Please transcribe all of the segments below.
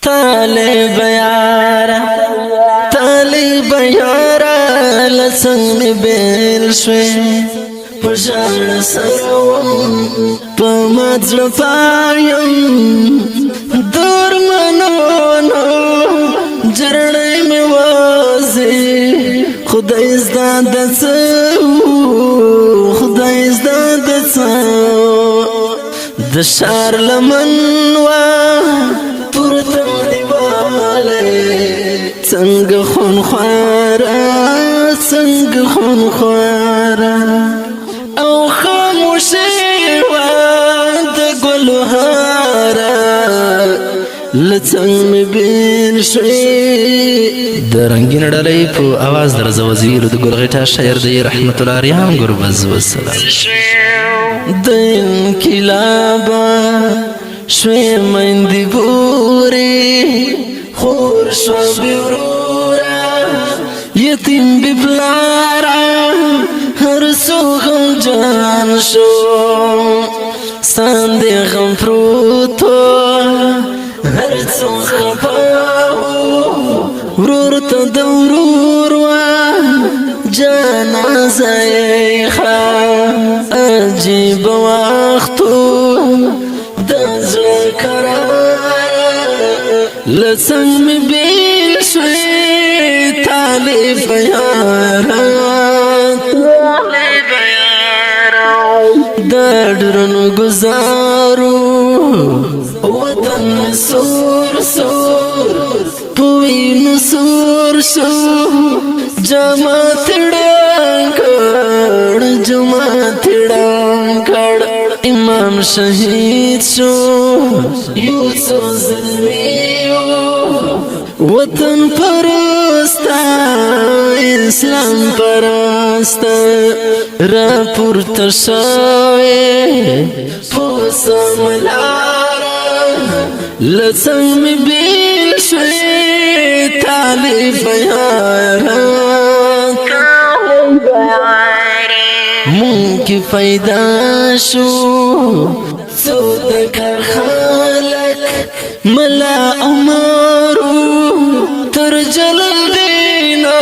طالب یارا طالب یارا لسنگ می بیل شوی پشان سروم پمات زل پایم دور منونو جرڑی می وازی خدای ازداد سو خدای ازداد سو دشار لمن و پورتم دیواله څنګه خون خوارا څنګه خون خوارا او خاموشي و د ګلهارا لڅنګ می بین شوي د رنگین ډلې په आवाज درځ وزیر د ګلغټا شاعر دی رحمت الله ریان ګربز والسلام د انقلابا شوي مندي ګوري خور شو بیورورا یتیم ببلارا هر سو غم جان شو ساندی غم پروتو هر سو خفاو ورور تا دورور و جنازه ایخا عجیب وقتو دزل لسنگ می بیل شوی طالب یارا دردرن گزارو وطن سور سور پوین سور شو جماعت ڈانکڑ جماعت ڈانکڑ امام شهید شو یوسف زلمیو وطن پرستا اسلام پرستا را پورته شوی پوسم لارا لڅنګ می بیل شوی طالب یارا مون کی فائدہ شو سود کر خلق ملا عمرو تر جلال دینا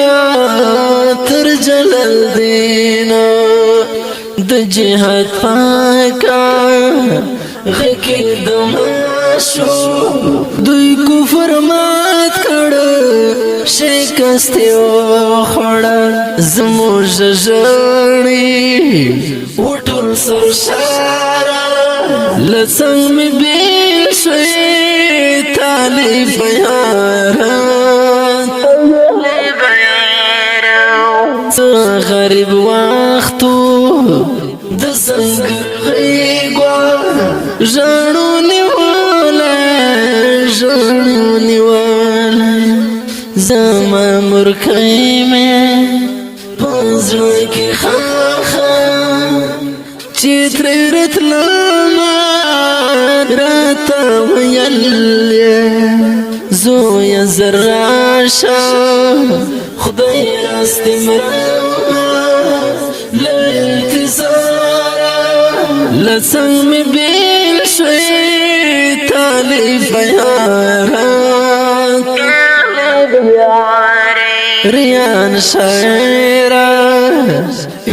تر جلال دینا د جهاد پاکا غکی دماشو دوی کفر مات کړ شکسته او خړ زموږ ژړی وټول سر شارا لڅنګ می بیل شوی طالب یارا غریب وختو د څنګه غیګوا ژړو نیواله زما مرکای مې پزړه کې خاخا چې تر راتلما راته ویل زویا زراشا خدای راستمرا لانتظار لڅنګ می بیل شوی طالب یارا ریان شاعرا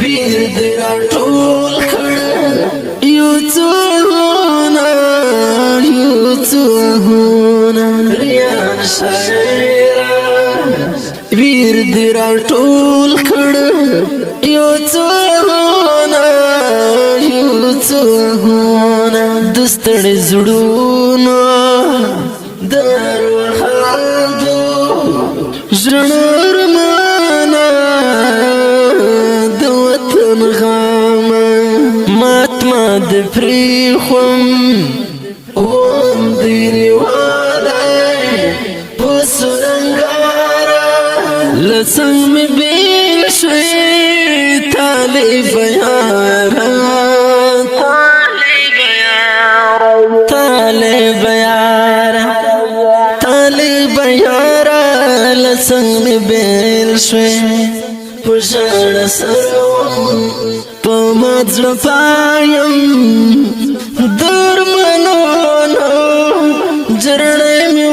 ویر درا ټول کړه یو څوهونه ریان شاعرا ویر درا ټول کړه یو څوهونه دستړ زړونو دروحادو زړور مانا د وطن غام مات ما د پریخم اوم دیری وادای پسننګارا لڅنګ می بیل شوی طالب یارا طالب یارا طالب یارا لڅنګ می بیل شوی پشان سروم پمات زل پایم در منونو جرڑی می